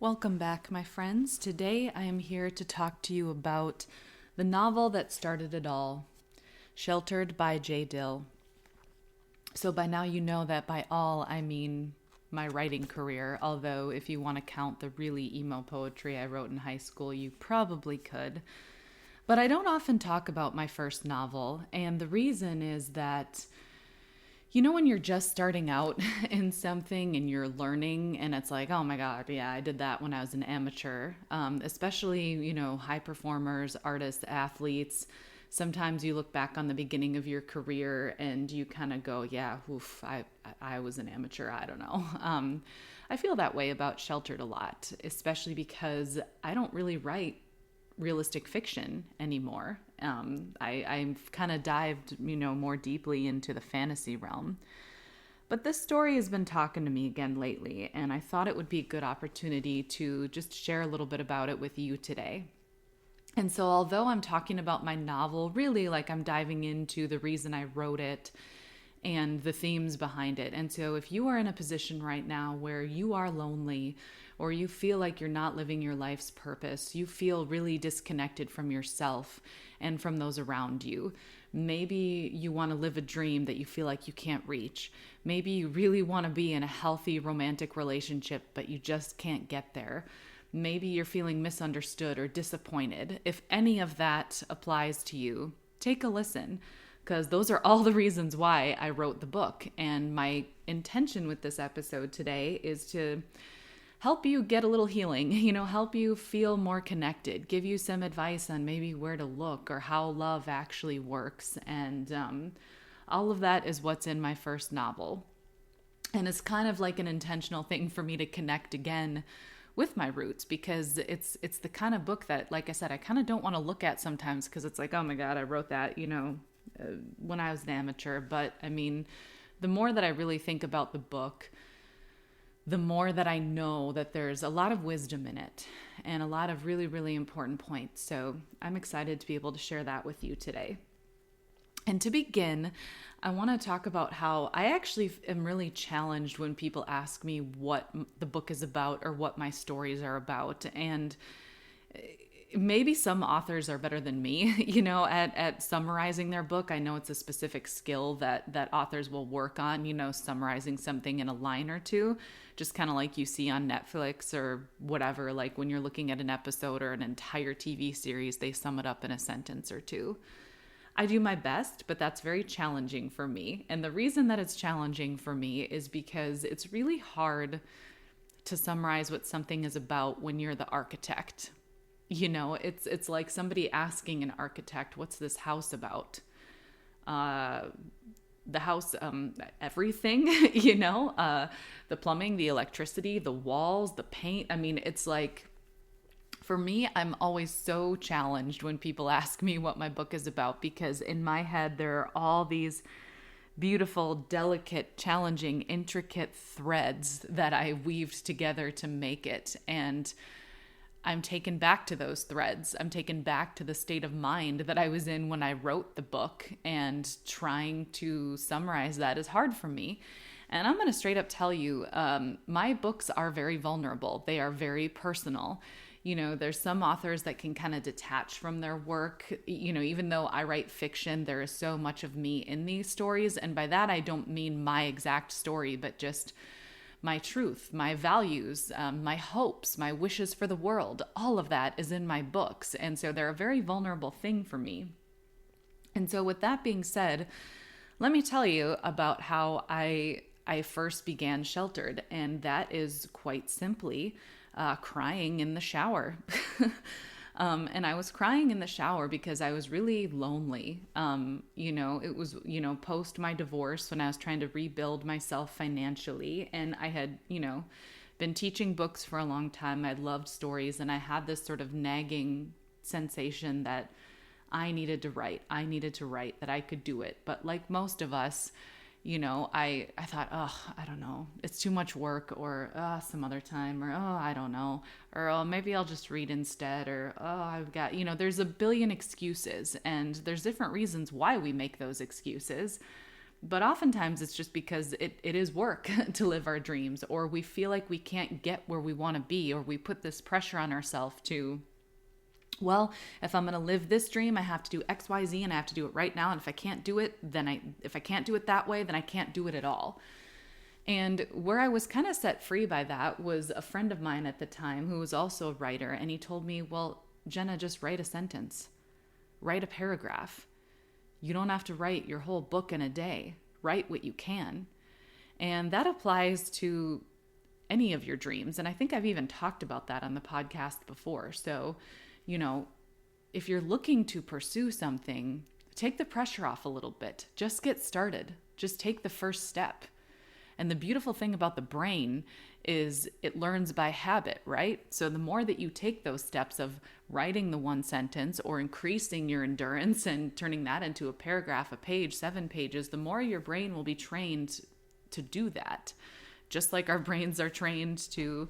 Welcome back, my friends. Today I am here to talk to you about the novel that started it all, Sheltered by Jay Dill. So by now you know that by all I mean my writing career, although if you want to count the really emo poetry I wrote in high school, you probably could. But I don't often talk about my first novel, and the reason is that when you're just starting out in something and you're learning, and it's like, oh my God, yeah, I did that when I was an amateur. Especially, high performers, artists, athletes. Sometimes you look back on the beginning of your career and you kind of go, yeah, oof, I was an amateur. I don't know. I feel that way about Sheltered a lot, especially because I don't really write realistic fiction anymore. I've kind of dived, more deeply into the fantasy realm. But this story has been talking to me again lately, and I thought it would be a good opportunity to just share a little bit about it with you today. And so, although I'm talking about my novel, really like I'm diving into the reason I wrote it and the themes behind it. And so, if you are in a position right now where you are lonely or you feel like you're not living your life's purpose, you feel really disconnected from yourself and from those around you. Maybe you want to live a dream that you feel like you can't reach. Maybe you really want to be in a healthy romantic relationship, but you just can't get there. Maybe you're feeling misunderstood or disappointed. If any of that applies to you, take a listen, because those are all the reasons why I wrote the book. And my intention with this episode today is to help you get a little healing, help you feel more connected, give you some advice on maybe where to look or how love actually works. And all of that is what's in my first novel. And it's kind of like an intentional thing for me to connect again with my roots, because it's the kind of book that, like I said, I kind of don't want to look at sometimes, because it's like, oh my God, I wrote that, when I was an amateur. But I mean, the more that I really think about the book, the more that I know that there's a lot of wisdom in it and a lot of really, really important points. So I'm excited to be able to share that with you today. And to begin, I want to talk about how I actually am really challenged when people ask me what the book is about or what my stories are about. And maybe some authors are better than me, at summarizing their book. I know it's a specific skill that authors will work on, summarizing something in a line or two, just kind of like you see on Netflix or whatever. Like when you're looking at an episode or an entire TV series, they sum it up in a sentence or two. I do my best, but that's very challenging for me. And the reason that it's challenging for me is because it's really hard to summarize what something is about when you're the architect. It's like somebody asking an architect, what's this house about? The house, everything, the plumbing, the electricity, the walls, the paint. I mean, it's like, for me, I'm always so challenged when people ask me what my book is about, because in my head, there are all these beautiful, delicate, challenging, intricate threads that I weaved together to make it. And I'm taken back to those threads. I'm taken back to the state of mind that I was in when I wrote the book, and trying to summarize that is hard for me. And I'm going to straight up tell you, my books are very vulnerable. They are very personal. There's some authors that can kind of detach from their work. Even though I write fiction, there is so much of me in these stories. And by that, I don't mean my exact story, but just my truth, my values, my hopes, my wishes for the world. All of that is in my books. And so they're a very vulnerable thing for me. And so with that being said, let me tell you about how I first began Sheltered. And that is quite simply crying in the shower. And I was crying in the shower because I was really lonely. It was, post my divorce, when I was trying to rebuild myself financially. And I had, been teaching books for a long time. I loved stories, and I had this sort of nagging sensation that I needed to write, that I could do it. But like most of us, I thought, oh, I don't know, it's too much work, or some other time, or I don't know, or oh, maybe I'll just read instead, or oh, I've got, there's a billion excuses, and there's different reasons why we make those excuses. But oftentimes it's just because it is work to live our dreams, or we feel like we can't get where we want to be, or we put this pressure on ourselves to, well, if I'm going to live this dream, I have to do X, Y, Z, and I have to do it right now. And if I can't do it, if I can't do it that way, then I can't do it at all. And where I was kind of set free by that was a friend of mine at the time who was also a writer. And he told me, well, Jenna, just write a sentence, write a paragraph. You don't have to write your whole book in a day. Write what you can. And that applies to any of your dreams. And I think I've even talked about that on the podcast before. So, if you're looking to pursue something, take the pressure off a little bit. Just get started. Just take the first step. And the beautiful thing about the brain is it learns by habit, right? So the more that you take those steps of writing the one sentence or increasing your endurance and turning that into a paragraph, a page, 7 pages, the more your brain will be trained to do that. Just like our brains are trained to,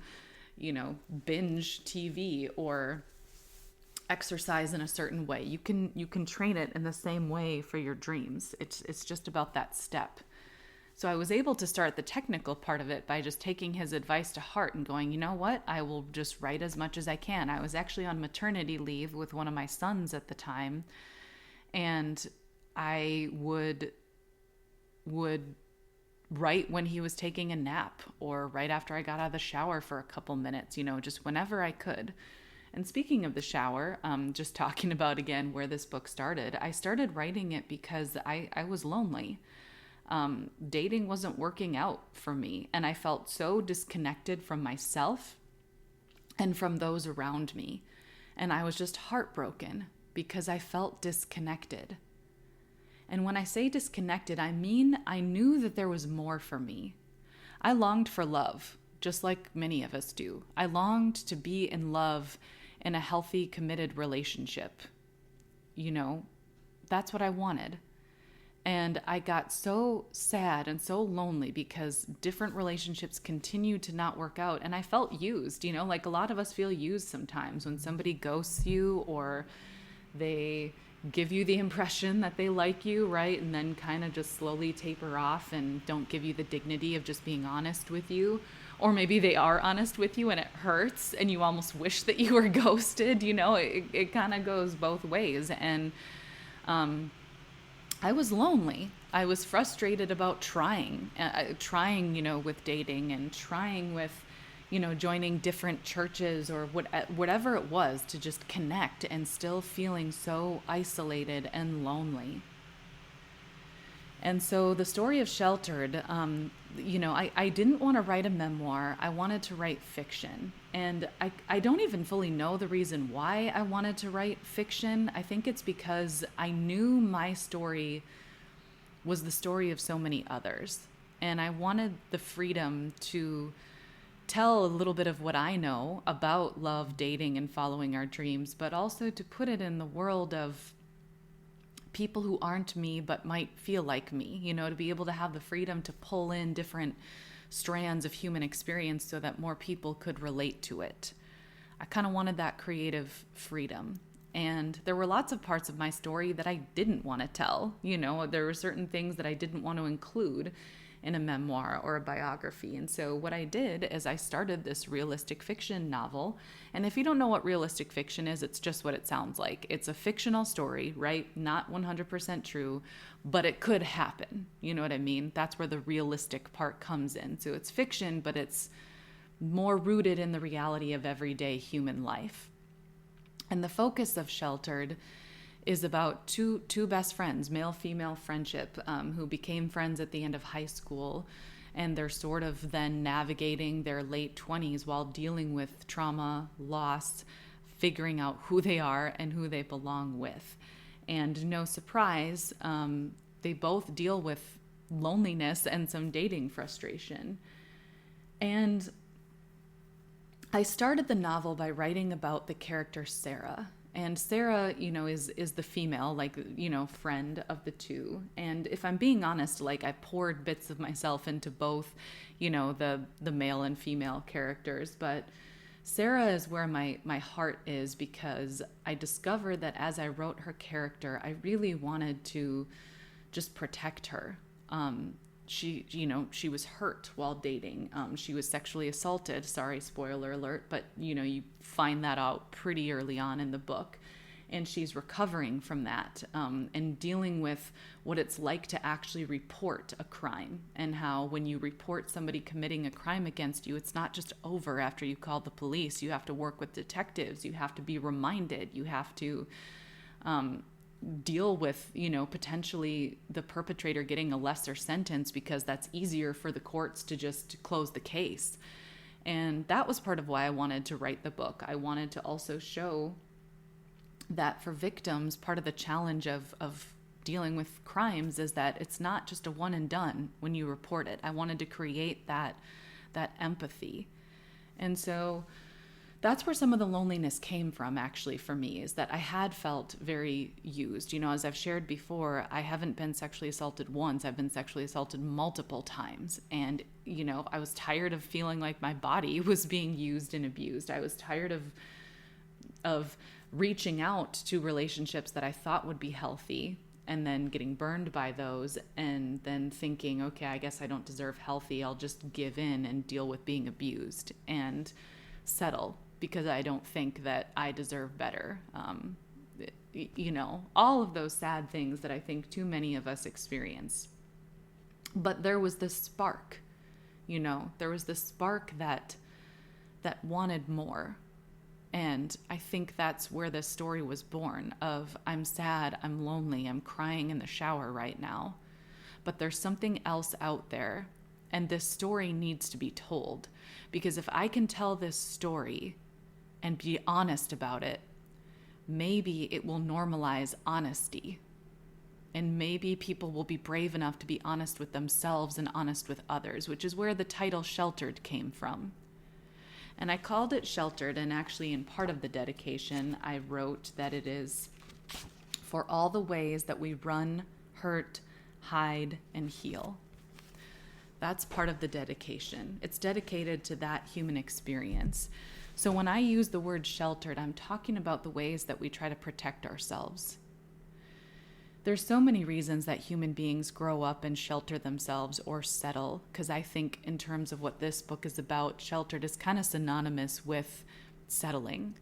binge TV or exercise in a certain way. You can train it in the same way for your dreams. It's just about that step. So I was able to start the technical part of it by just taking his advice to heart and going, you know what? I will just write as much as I can. I was actually on maternity leave with one of my sons at the time, and I would write when he was taking a nap or right after I got out of the shower for a couple minutes, just whenever I could. And speaking of the shower, just talking about again where this book started, I started writing it because I was lonely. Dating wasn't working out for me, and I felt so disconnected from myself and from those around me. And I was just heartbroken because I felt disconnected. And when I say disconnected, I mean I knew that there was more for me. I longed for love, just like many of us do. I longed to be in love in a healthy, committed relationship. That's what I wanted. And I got so sad and so lonely because different relationships continued to not work out. And I felt used, like a lot of us feel used sometimes when somebody ghosts you or they give you the impression that they like you, right? And then kind of just slowly taper off and don't give you the dignity of just being honest with you. Or maybe they are honest with you and it hurts and you almost wish that you were ghosted. It kind of goes both ways. And, I was lonely. I was frustrated about trying, with dating and trying with, joining different churches or whatever it was to just connect and still feeling so isolated and lonely. And so the story of Sheltered, I didn't want to write a memoir. I wanted to write fiction. And I don't even fully know the reason why I wanted to write fiction. I think it's because I knew my story was the story of so many others. And I wanted the freedom to tell a little bit of what I know about love, dating, and following our dreams, but also to put it in the world of people who aren't me but might feel like me, to be able to have the freedom to pull in different strands of human experience so that more people could relate to it. I kind of wanted that creative freedom. And there were lots of parts of my story that I didn't want to tell. There were certain things that I didn't want to include in a memoir or a biography. And so what I did is I started this realistic fiction novel. And if you don't know what realistic fiction is, it's just what it sounds like. It's a fictional story, right? Not 100% true, but it could happen. You know what I mean? That's where the realistic part comes in. So it's fiction, but it's more rooted in the reality of everyday human life. And the focus of Sheltered is about two best friends, male-female friendship, who became friends at the end of high school. And they're sort of then navigating their late 20s while dealing with trauma, loss, figuring out who they are and who they belong with. And no surprise, they both deal with loneliness and some dating frustration. And I started the novel by writing about the character Sarah. And Sarah, is the female, friend of the two. And if I'm being honest, I poured bits of myself into both, the male and female characters. But Sarah is where my heart is, because I discovered that as I wrote her character, I really wanted to just protect her. She was hurt while dating. She was sexually assaulted. Sorry, spoiler alert, but you find that out pretty early on in the book. And she's recovering from that, and dealing with what it's like to actually report a crime, and how when you report somebody committing a crime against you, it's not just over after you call the police. You have to work with detectives. You have to be reminded. You have to deal with, potentially the perpetrator getting a lesser sentence, because that's easier for the courts to just close the case. And that was part of why I wanted to write the book. I wanted to also show that for victims, part of the challenge of dealing with crimes is that it's not just a one and done when you report it. I wanted to create that empathy. And so that's where some of the loneliness came from, actually, for me, is that I had felt very used. As I've shared before, I haven't been sexually assaulted once. I've been sexually assaulted multiple times. And, I was tired of feeling like my body was being used and abused. I was tired of reaching out to relationships that I thought would be healthy, and then getting burned by those, and then thinking, okay, I guess I don't deserve healthy. I'll just give in and deal with being abused and settle, because I don't think that I deserve better. All of those sad things that I think too many of us experience. But there was this spark, there was this spark that wanted more. And I think that's where this story was born of, I'm sad, I'm lonely, I'm crying in the shower right now. But there's something else out there, and this story needs to be told. Because if I can tell this story and be honest about it, maybe it will normalize honesty. And maybe people will be brave enough to be honest with themselves and honest with others, which is where the title Sheltered came from. And I called it Sheltered, and actually in part of the dedication, I wrote that it is for all the ways that we run, hurt, hide, and heal. That's part of the dedication. It's dedicated to that human experience. So when I use the word sheltered, I'm talking about the ways that we try to protect ourselves. There's so many reasons that human beings grow up and shelter themselves or settle, because I think in terms of what this book is about, sheltered is kind of synonymous with settling.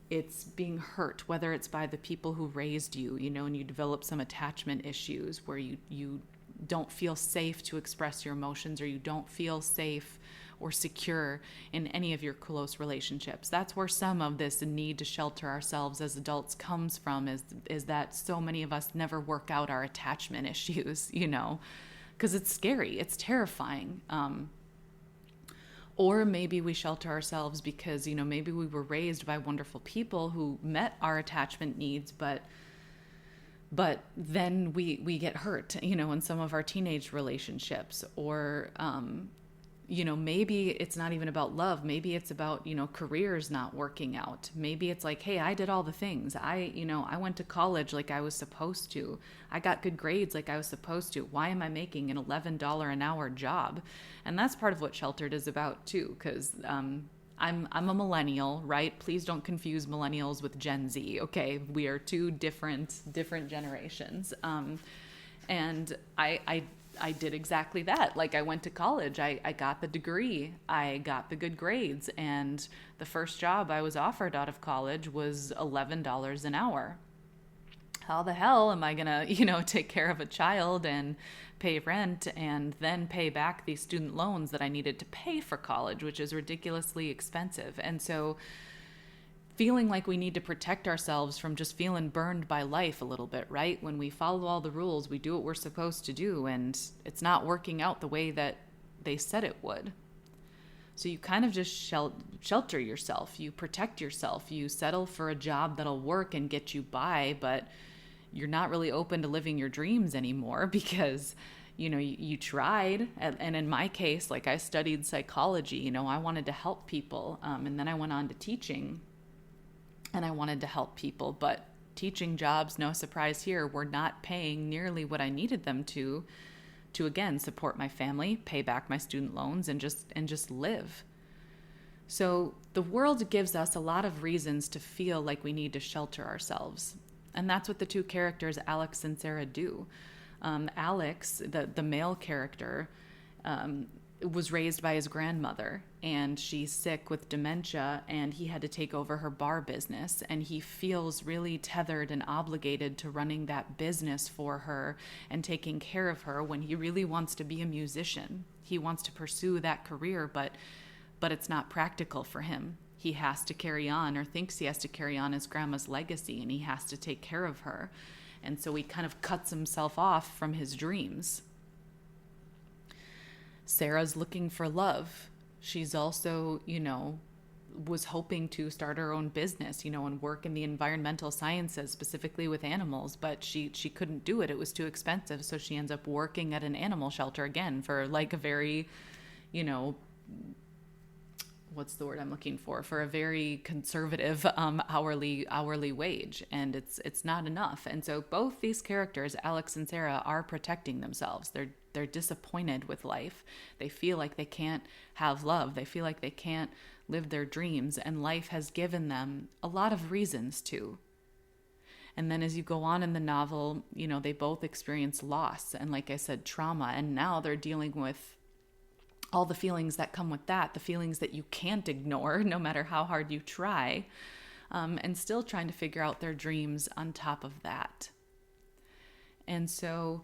It's being hurt, whether it's by the people who raised you, and you develop some attachment issues where you don't feel safe to express your emotions, or you don't feel safe or secure in any of your close relationships. That's where some of this need to shelter ourselves as adults comes from, is that so many of us never work out our attachment issues, because it's scary, it's terrifying. Or maybe we shelter ourselves because, maybe we were raised by wonderful people who met our attachment needs, but then we get hurt, in some of our teenage relationships, or, maybe it's not even about love. Maybe it's about, careers not working out. Maybe it's like, hey, I did all the things. I went to college like I was supposed to. I got good grades like I was supposed to. Why am I making an $11 an hour job? And that's part of what Sheltered is about too, because I'm a millennial, right? Please don't confuse millennials with Gen Z. Okay, we are two different generations. And I did exactly that. Like, I went to college, I got the degree, I got the good grades, and the first job I was offered out of college was $11 an hour. How the hell am I gonna, take care of a child and pay rent and then pay back these student loans that I needed to pay for college, which is ridiculously expensive. And so feeling like we need to protect ourselves from just feeling burned by life a little bit, right? When we follow all the rules, we do what we're supposed to do, and it's not working out the way that they said it would. So you kind of just shelter yourself. You protect yourself. You settle for a job that'll work and get you by, but you're not really open to living your dreams anymore because, you tried. And in my case, like, I studied psychology. I wanted to help people. And then I went on to teaching. And I wanted to help people, but teaching jobs, no surprise here, were not paying nearly what I needed them to again support my family, pay back my student loans, and just live. So the world gives us a lot of reasons to feel like we need to shelter ourselves, and that's what the two characters, Alex and Sarah, do. Alex, the male character, was raised by his grandmother, and she's sick with dementia, and he had to take over her bar business, and he feels really tethered and obligated to running that business for her and taking care of her when he really wants to be a musician. He wants to pursue that career, but it's not practical for him. He has to carry on, or thinks he has to carry on, his grandma's legacy, and he has to take care of her. And so he kind of cuts himself off from his dreams. Sarah's looking for love. She's also, was hoping to start her own business, and work in the environmental sciences, specifically with animals, but she couldn't do it. It was too expensive. So she ends up working at an animal shelter again for like a very, what's the word I'm looking for a very conservative hourly wage, and it's not enough. And so both these characters, Alex and Sarah, are protecting themselves. They're disappointed with life. They feel like they can't have love. They feel like they can't live their dreams, and life has given them a lot of reasons to. And then as you go on in the novel, they both experience loss and, like I said, trauma, and now they're dealing with all the feelings that come with that, the feelings that you can't ignore no matter how hard you try, and still trying to figure out their dreams on top of that. And so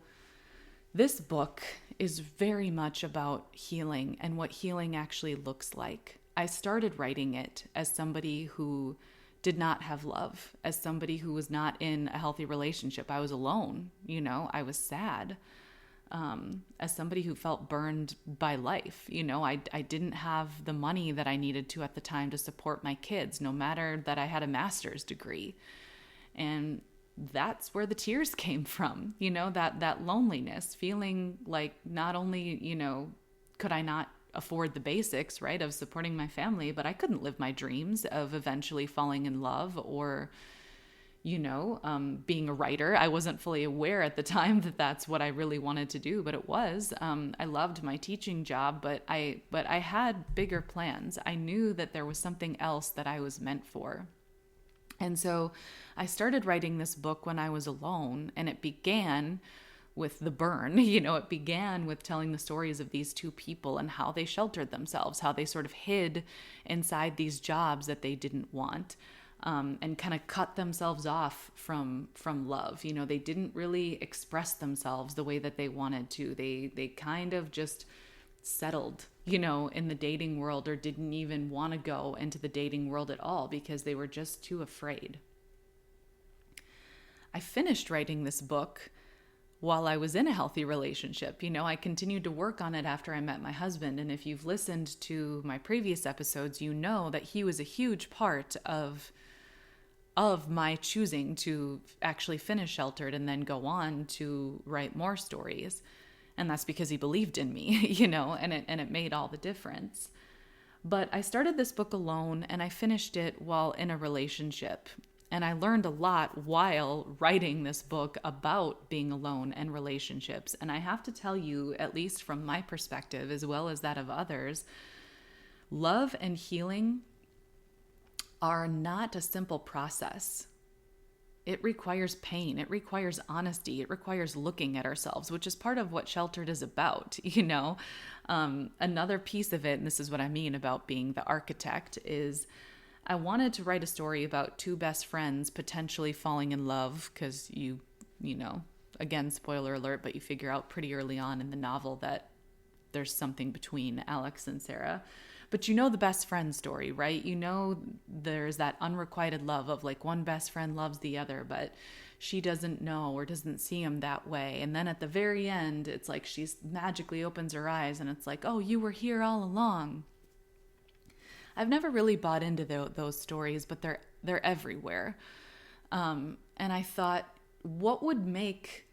this book is very much about healing and what healing actually looks like. I started writing it as somebody who did not have love, as somebody who was not in a healthy relationship. I was alone, I was sad. As somebody who felt burned by life, I didn't have the money that I needed to at the time to support my kids, no matter that I had a master's degree. And that's where the tears came from, that loneliness, feeling like not only, could I not afford the basics, right, of supporting my family, but I couldn't live my dreams of eventually falling in love or, being a writer. I wasn't fully aware at the time that that's what I really wanted to do, but it was. I loved my teaching job, but I had bigger plans. I knew that there was something else that I was meant for. And so I started writing this book when I was alone, and it began with the burn. It began with telling the stories of these two people and how they sheltered themselves, how they sort of hid inside these jobs that they didn't want, and kind of cut themselves off from love. They didn't really express themselves the way that they wanted to. They kind of just settled, in the dating world, or didn't even want to go into the dating world at all because they were just too afraid. I finished writing this book while I was in a healthy relationship. I continued to work on it after I met my husband. And if you've listened to my previous episodes, you know that he was a huge part of my choosing to actually finish Sheltered and then go on to write more stories. And that's because he believed in me, and it made all the difference. But I started this book alone, and I finished it while in a relationship. And I learned a lot while writing this book about being alone and relationships. And I have to tell you, at least from my perspective, as well as that of others, love and healing are not a simple process. It requires pain. It requires honesty. It requires looking at ourselves, which is part of what Sheltered is about. Another piece of it, and this is what I mean about being the architect, is I wanted to write a story about two best friends potentially falling in love because again, spoiler alert, but you figure out pretty early on in the novel that there's something between Alex and Sarah. But the best friend story, right? There's that unrequited love of like one best friend loves the other, but she doesn't know or doesn't see him that way. And then at the very end, it's like she magically opens her eyes and it's like, oh, you were here all along. I've never really bought into those stories, but they're everywhere. And I thought, what would make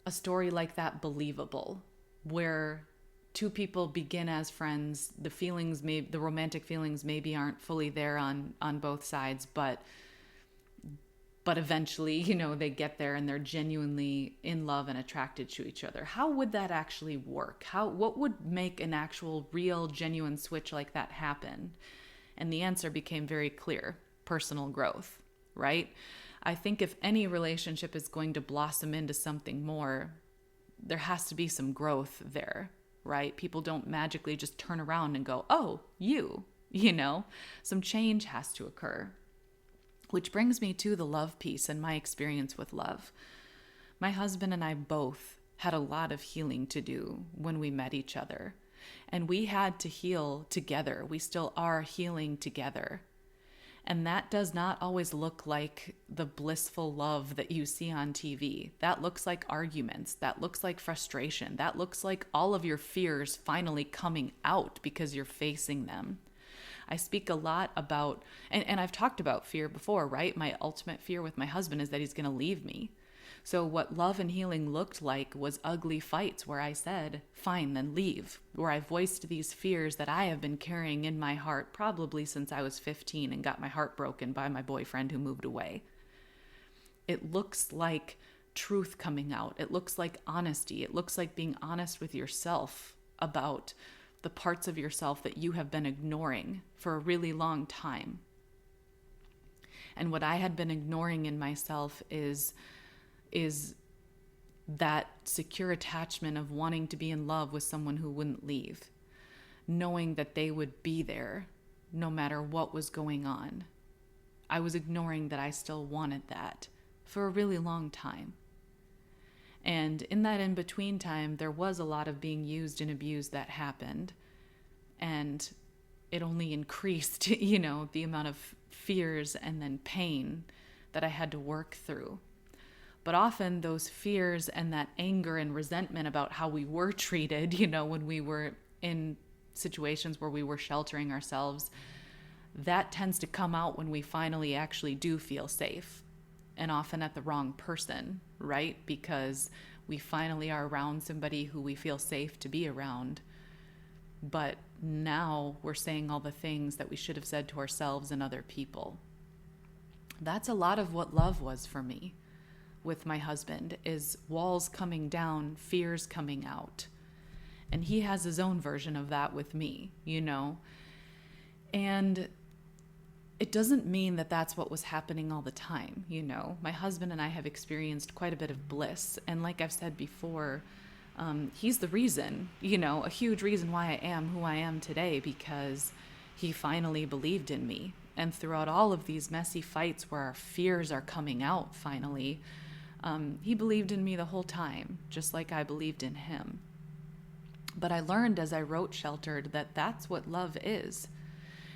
a story like that believable, where two people begin as friends, the romantic feelings maybe aren't fully there on both sides, but eventually, they get there and they're genuinely in love and attracted to each other. How would that actually work? What would make an actual, real, genuine switch like that happen? And the answer became very clear: personal growth, right? I think if any relationship is going to blossom into something more, there has to be some growth there, right? People don't magically just turn around and go, oh, some change has to occur. Which brings me to the love piece and my experience with love. My husband and I both had a lot of healing to do when we met each other. And we had to heal together. We still are healing together. And that does not always look like the blissful love that you see on TV. That looks like arguments. That looks like frustration. That looks like all of your fears finally coming out because you're facing them. I speak a lot about, and I've talked about fear before, right? My ultimate fear with my husband is that he's going to leave me. So what love and healing looked like was ugly fights where I said, fine, then leave. Where I voiced these fears that I have been carrying in my heart probably since I was 15 and got my heart broken by my boyfriend who moved away. It looks like truth coming out. It looks like honesty. It looks like being honest with yourself about the parts of yourself that you have been ignoring for a really long time. And what I had been ignoring in myself is that secure attachment of wanting to be in love with someone who wouldn't leave, knowing that they would be there no matter what was going on. I was ignoring that I still wanted that for a really long time. And in that in-between time, there was a lot of being used and abused that happened. And it only increased, the amount of fears and then pain that I had to work through. But often those fears and that anger and resentment about how we were treated, when we were in situations where we were sheltering ourselves, that tends to come out when we finally actually do feel safe. And often at the wrong person, right? Because we finally are around somebody who we feel safe to be around. But now we're saying all the things that we should have said to ourselves and other people. That's a lot of what love was for me with my husband, is walls coming down, fears coming out. And he has his own version of that with me, And it doesn't mean that that's what was happening all the time, My husband and I have experienced quite a bit of bliss. And like I've said before, he's the reason, a huge reason why I am who I am today, because he finally believed in me. And throughout all of these messy fights where our fears are coming out finally, he believed in me the whole time, just like I believed in him. But I learned as I wrote Sheltered that that's what love is.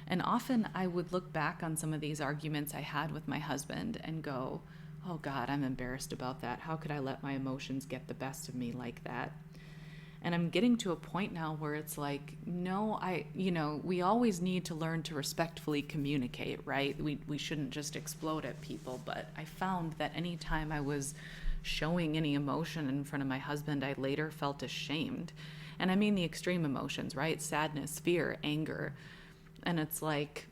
And often I would look back on some of these arguments I had with my husband and go, oh God, I'm embarrassed about that. How could I let my emotions get the best of me like that? And I'm getting to a point now where it's like, no, we always need to learn to respectfully communicate, right? We shouldn't just explode at people. But I found that anytime I was showing any emotion in front of my husband, I later felt ashamed. And I mean the extreme emotions, right? Sadness, fear, anger. And it's like,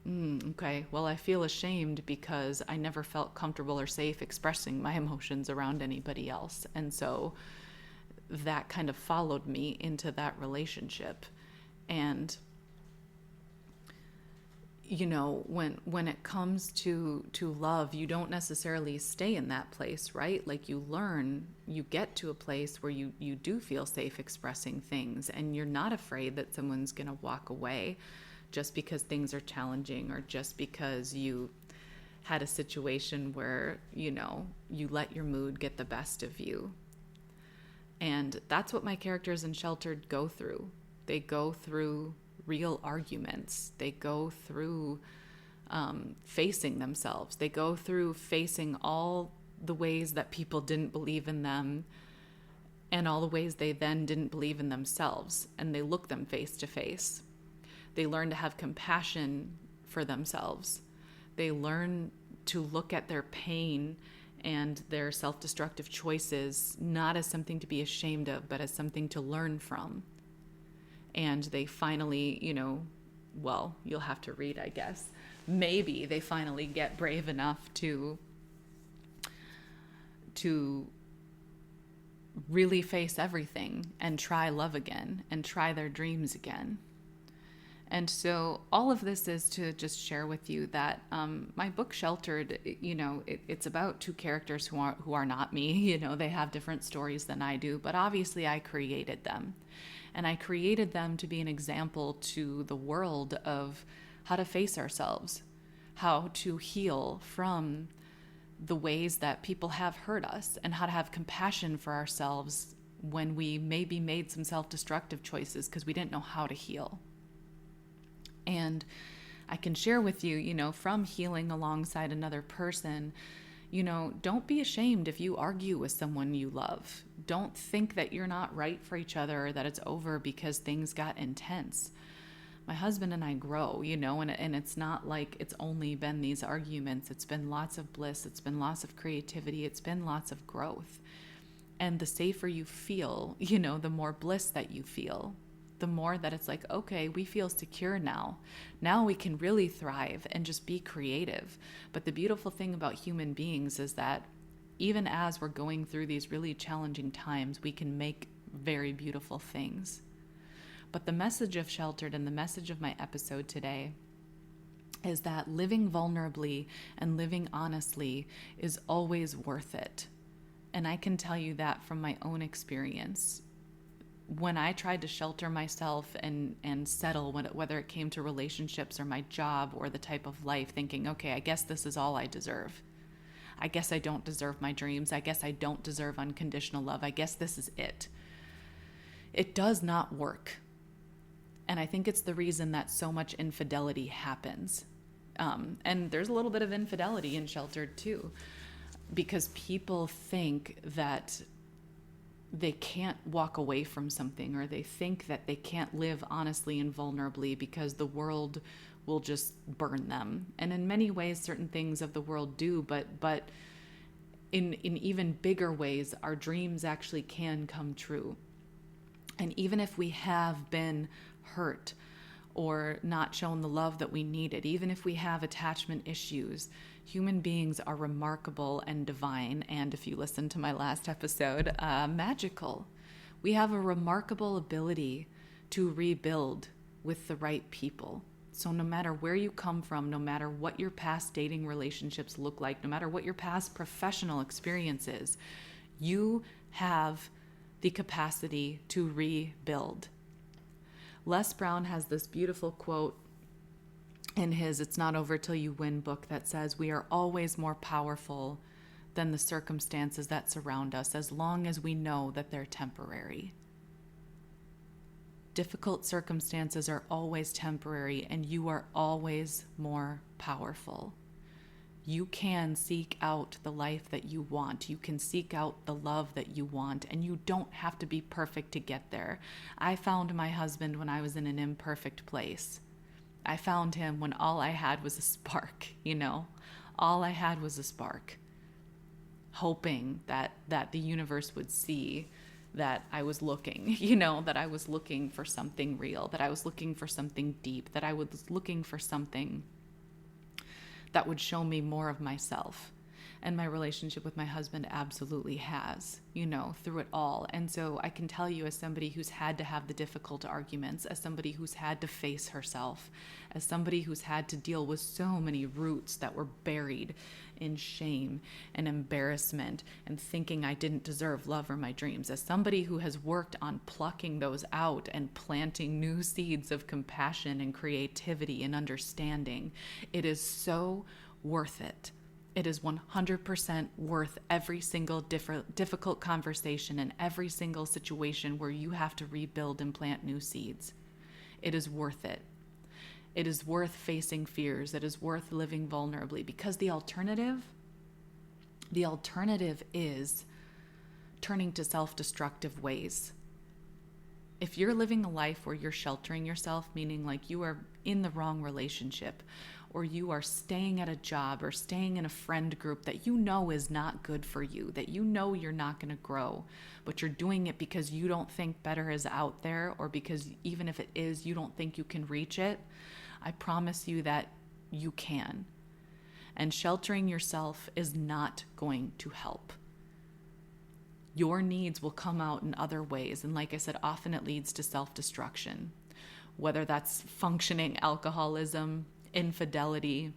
okay, well, I feel ashamed because I never felt comfortable or safe expressing my emotions around anybody else. And so that kind of followed me into that relationship. And, when it comes to love, you don't necessarily stay in that place, right? Like you get to a place where you do feel safe expressing things, and you're not afraid that someone's going to walk away just because things are challenging, or just because you had a situation where, you let your mood get the best of you. And that's what my characters in Sheltered go through. They go through real arguments. They go through facing themselves. They go through facing all the ways that people didn't believe in them, and all the ways they then didn't believe in themselves. And they look them face to face. They learn to have compassion for themselves. They learn to look at their pain and their self-destructive choices not as something to be ashamed of, but as something to learn from. And they finally, you'll have to read, I guess. Maybe they finally get brave enough to really face everything and try love again and try their dreams again. And so all of this is to just share with you that my book Sheltered, it's about two characters who are not me. They have different stories than I do, but obviously I created them. And I created them to be an example to the world of how to face ourselves, how to heal from the ways that people have hurt us, and how to have compassion for ourselves when we maybe made some self-destructive choices because we didn't know how to heal. And I can share with you, from healing alongside another person, don't be ashamed if you argue with someone you love. Don't think that you're not right for each other or that it's over because things got intense. My husband and I grow, and it's not like it's only been these arguments. It's been lots of bliss. It's been lots of creativity. It's been lots of growth. And the safer you feel, the more bliss that you feel. The more that it's like, okay, we feel secure now. Now we can really thrive and just be creative. But the beautiful thing about human beings is that even as we're going through these really challenging times, we can make very beautiful things. But the message of Sheltered and the message of my episode today is that living vulnerably and living honestly is always worth it. And I can tell you that from my own experience. When I tried to shelter myself and settle, whether it came to relationships or my job or the type of life, thinking, okay, I guess this is all I deserve. I guess I don't deserve my dreams. I guess I don't deserve unconditional love. I guess this is it. It does not work. And I think it's the reason that so much infidelity happens. And there's a little bit of infidelity in Sheltered too, because people think that they can't walk away from something, or they think that they can't live honestly and vulnerably because the world will just burn them. And in many ways, certain things of the world do, but in even bigger ways, our dreams actually can come true. And even if we have been hurt or not shown the love that we needed, even if we have attachment issues, human beings are remarkable and divine. And if you listen to my last episode, magical. We have a remarkable ability to rebuild with the right people. So no matter where you come from, no matter what your past dating relationships look like, no matter what your past professional experience is, you have the capacity to rebuild. Les Brown has this beautiful quote in his It's Not Over Till You Win book that says, we are always more powerful than the circumstances that surround us as long as we know that they're temporary. Difficult circumstances are always temporary, and you are always more powerful. You can seek out the life that you want. You can seek out the love that you want, and you don't have to be perfect to get there. I found my husband when I was in an imperfect place. I found him when all I had was a spark, all I had was a spark, hoping that the universe would see that I was looking, that I was looking for something real, that I was looking for something deep, that I was looking for something that would show me more of myself. And my relationship with my husband absolutely has, through it all. And so I can tell you, as somebody who's had to have the difficult arguments, as somebody who's had to face herself, as somebody who's had to deal with so many roots that were buried in shame and embarrassment and thinking I didn't deserve love or my dreams, as somebody who has worked on plucking those out and planting new seeds of compassion and creativity and understanding, it is so worth it. It is 100% worth every single difficult conversation and every single situation where you have to rebuild and plant new seeds. It is worth it. It is worth facing fears. It is worth living vulnerably, because the alternative is turning to self-destructive ways. If you're living a life where you're sheltering yourself, meaning like you are in the wrong relationship, or you are staying at a job or staying in a friend group that is not good for you, that you're not going to grow, but you're doing it because you don't think better is out there, or because even if it is, you don't think you can reach it, I promise you that you can. And sheltering yourself is not going to help. Your needs will come out in other ways. And like I said, often it leads to self-destruction. whether that's functioning alcoholism, infidelity,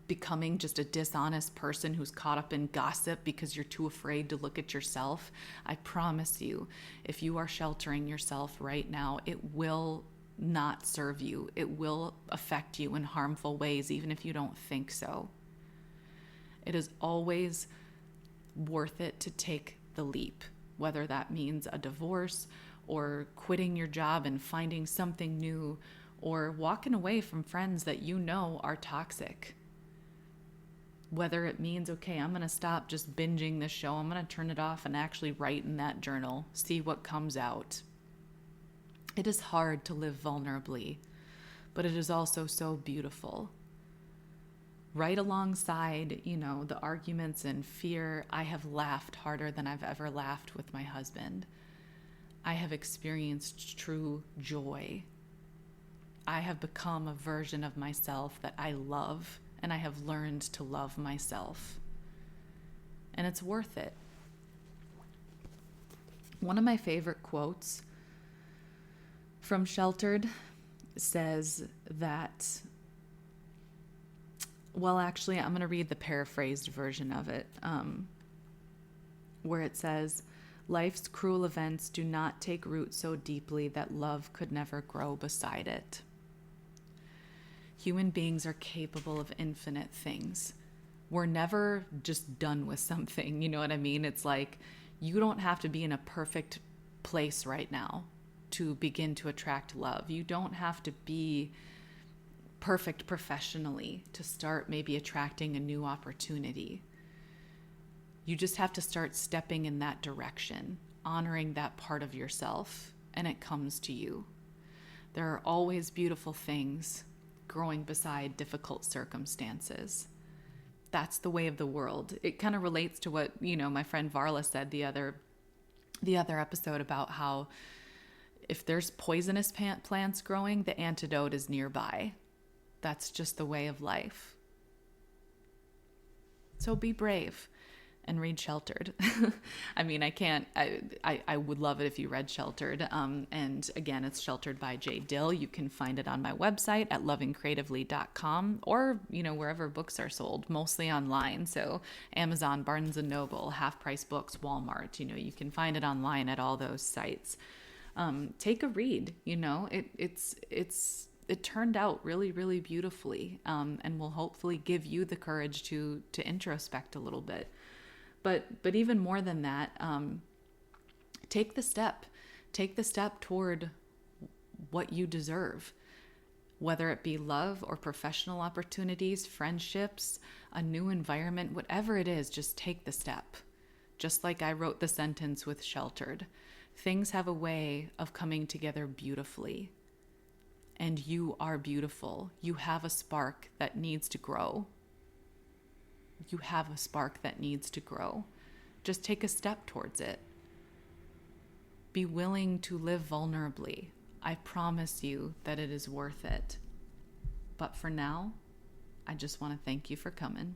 becoming just a dishonest person who's caught up in gossip because you're too afraid to look at yourself. I promise you, if you are sheltering yourself right now, it will not serve you. It will affect you in harmful ways, even if you don't think so. It is always worth it to take the leap, whether that means a divorce or quitting your job and finding something new, or walking away from friends that you know are toxic. Whether it means, okay, I'm going to stop just binging this show. I'm going to turn it off and actually write in that journal, see what comes out. It is hard to live vulnerably, but it is also so beautiful. Right alongside, the arguments and fear, I have laughed harder than I've ever laughed with my husband. I have experienced true joy. I have become a version of myself that I love, and I have learned to love myself. And it's worth it. One of my favorite quotes from Sheltered says that, well, actually, I'm going to read the paraphrased version of it, where it says, "Life's cruel events do not take root so deeply that love could never grow beside it." Human beings are capable of infinite things. We're never just done with something, you know what I mean? It's like, you don't have to be in a perfect place right now to begin to attract love. You don't have to be perfect professionally to start maybe attracting a new opportunity. You just have to start stepping in that direction, honoring that part of yourself, and it comes to you. There are always beautiful things growing beside difficult circumstances. That's the way of the world. It kind of relates to what, my friend Varla said the other episode about how if there's poisonous plants growing, the antidote is nearby. That's just the way of life. So be brave and read Sheltered. I mean, I would love it if you read Sheltered. And again, it's Sheltered by Jay Dill. You can find it on my website at lovingcreatively.com or, wherever books are sold, mostly online. So Amazon, Barnes & Noble, Half Price Books, Walmart, you can find it online at all those sites. Take a read, it turned out really, really beautifully, and will hopefully give you the courage to introspect a little bit. But even more than that, take the step toward what you deserve, whether it be love or professional opportunities, friendships, a new environment, whatever it is, just take the step. Just like I wrote the sentence with Sheltered, things have a way of coming together beautifully. And you are beautiful. You have a spark that needs to grow. You have a spark that needs to grow. Just take a step towards it. Be willing to live vulnerably. I promise you that it is worth it. But for now, I just want to thank you for coming.